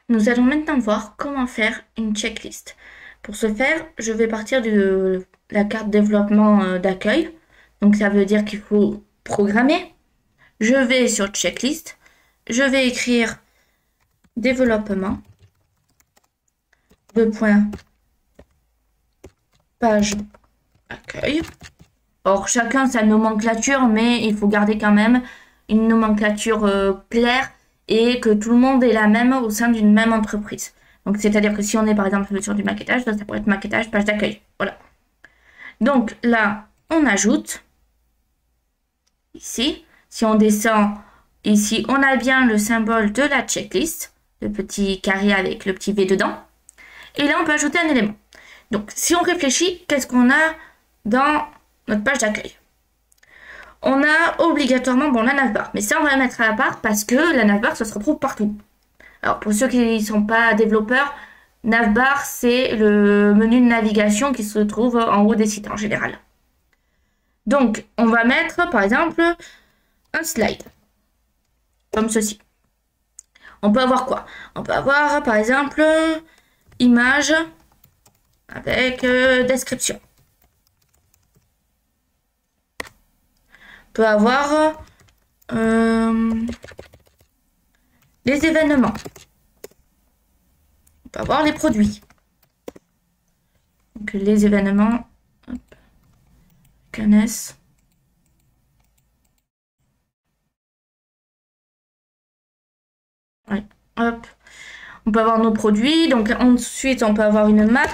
Nous allons maintenant voir comment faire une checklist. Pour ce faire, je vais partir de la carte développement d'accueil. Donc ça veut dire qu'il faut programmer. Je vais sur checklist. Je vais écrire développement. Deux points. Page accueil. Or, chacun sa nomenclature, mais il faut garder quand même une nomenclature claire et que tout le monde est la même au sein d'une même entreprise. Donc, c'est-à-dire que si on est par exemple sur du maquettage, ça pourrait être maquettage, page d'accueil. Voilà. Donc là, on ajoute. Ici, si on descend, ici, on a bien le symbole de la checklist, le petit carré avec le petit V dedans. Et là, on peut ajouter un élément. Donc, si on réfléchit, qu'est-ce qu'on a dans notre page d'accueil? On a obligatoirement, bon, la navbar. Mais ça, on va la mettre à la part parce que la navbar, ça se retrouve partout. Alors, pour ceux qui ne sont pas développeurs, navbar, c'est le menu de navigation qui se trouve en haut des sites en général. Donc, on va mettre, par exemple, un slide. Comme ceci. On peut avoir quoi? On peut avoir, par exemple, image avec description. On peut avoir les événements. On peut avoir les produits. Donc les événements. Hop. Canesse. Ouais. Hop. On peut avoir nos produits. Donc ensuite, on peut avoir une map.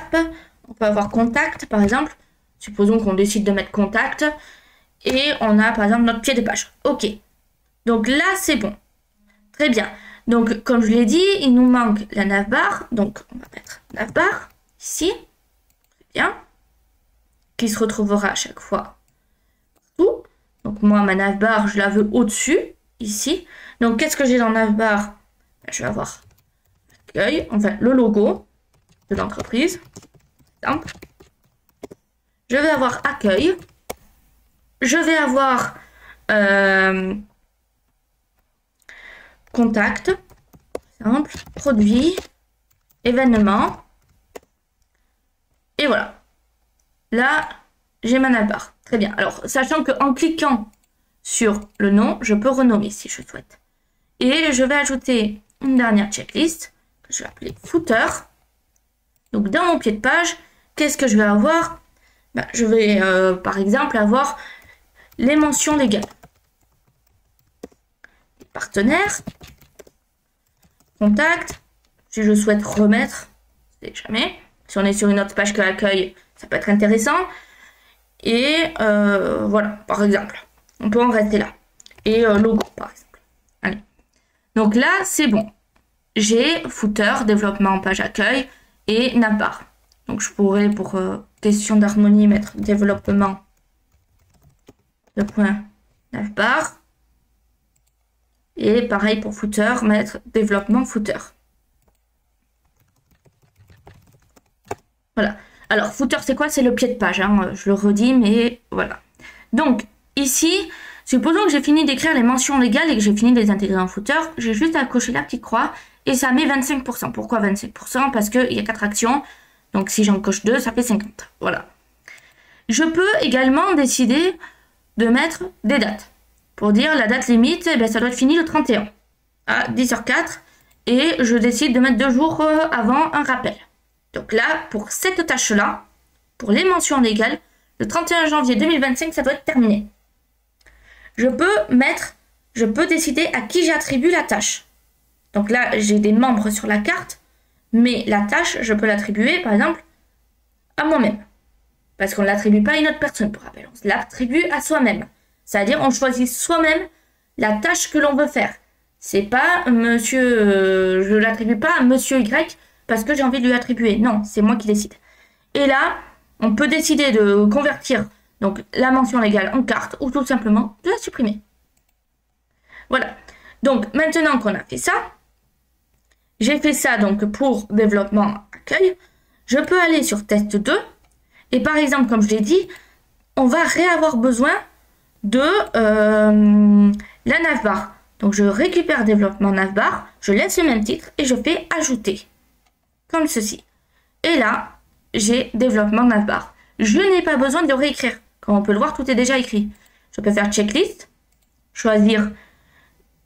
On peut avoir contact, par exemple. Supposons qu'on décide de mettre contact. Et on a, par exemple, notre pied de page. OK. Donc là, c'est bon. Très bien. Donc, comme je l'ai dit, il nous manque la navbar. Donc, on va mettre navbar ici. Très bien. Qui se retrouvera à chaque fois partout. Donc, moi, ma navbar, je la veux au-dessus, ici. Donc, qu'est-ce que j'ai dans navbar? Je vais avoir l'accueil, enfin, le logo de l'entreprise. Simple. Je vais avoir accueil. Je vais avoir contact, simple, produit, événement. Et voilà. Là, j'ai ma navbar. Très bien. Alors, sachant qu'en cliquant sur le nom, je peux renommer si je souhaite. Et je vais ajouter une dernière checklist que je vais appeler footer. Donc, dans mon pied de page, qu'est-ce que je vais avoir? Je vais, par exemple, avoir les mentions légales. Les partenaires. Contact. Si je souhaite remettre, c'est jamais. Si on est sur une autre page que l'accueil, ça peut être intéressant. Et voilà, par exemple. On peut en rester là. Et logo, par exemple. Allez. Donc là, c'est bon. J'ai footer, développement, page accueil et navbar. Donc je pourrais, pour question d'harmonie, mettre développement de point navbar. Et pareil pour footer, mettre développement footer. Voilà. Alors, footer, c'est quoi? C'est le pied de page. Hein. Je le redis, mais voilà. Donc, ici, supposons que j'ai fini d'écrire les mentions légales et que j'ai fini de les intégrer en footer. J'ai juste à cocher la petite croix et ça met 25%. Pourquoi 25%? Parce qu'il y a 4 actions. Donc, si j'en coche 2, ça fait 50. Voilà. Je peux également décider de mettre des dates. Pour dire la date limite, eh bien, ça doit être fini le 31 à 10h04. Et je décide de mettre 2 jours avant un rappel. Donc là, pour cette tâche-là, pour les mentions légales, le 31 janvier 2025, ça doit être terminé. Je peux décider à qui j'attribue la tâche. Donc là, j'ai des membres sur la carte, mais la tâche, je peux l'attribuer, par exemple, à moi-même. Parce qu'on ne l'attribue pas à une autre personne, pour rappel. On l'attribue à soi-même. C'est-à-dire, on choisit soi-même la tâche que l'on veut faire. C'est pas monsieur, je l'attribue pas à monsieur Y parce que j'ai envie de lui attribuer. Non, c'est moi qui décide. Et là, on peut décider de convertir donc la mention légale en carte ou tout simplement de la supprimer. Voilà. Donc, maintenant qu'on a fait ça, j'ai fait ça donc pour développement accueil. Je peux aller sur test 2. Et par exemple, comme je l'ai dit, on va réavoir besoin de la navbar. Donc, je récupère développement navbar. Je laisse le même titre et je fais ajouter. Comme ceci. Et là, j'ai développement navbar. Je n'ai pas besoin de le réécrire. Comme on peut le voir, tout est déjà écrit. Je peux faire checklist, choisir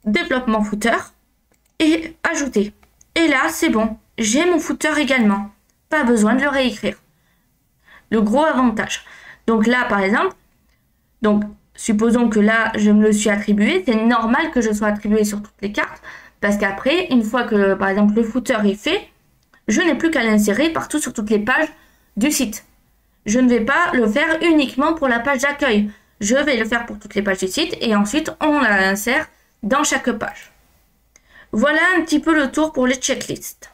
développement footer et ajouter. Et là, c'est bon. J'ai mon footer également. Pas besoin de le réécrire. Le gros avantage. Donc là, par exemple, supposons que là, je me le suis attribué. C'est normal que je sois attribué sur toutes les cartes. Parce qu'après, une fois que, par exemple, le footer est fait, je n'ai plus qu'à l'insérer partout sur toutes les pages du site. Je ne vais pas le faire uniquement pour la page d'accueil. Je vais le faire pour toutes les pages du site et ensuite on l'insère dans chaque page. Voilà un petit peu le tour pour les checklists.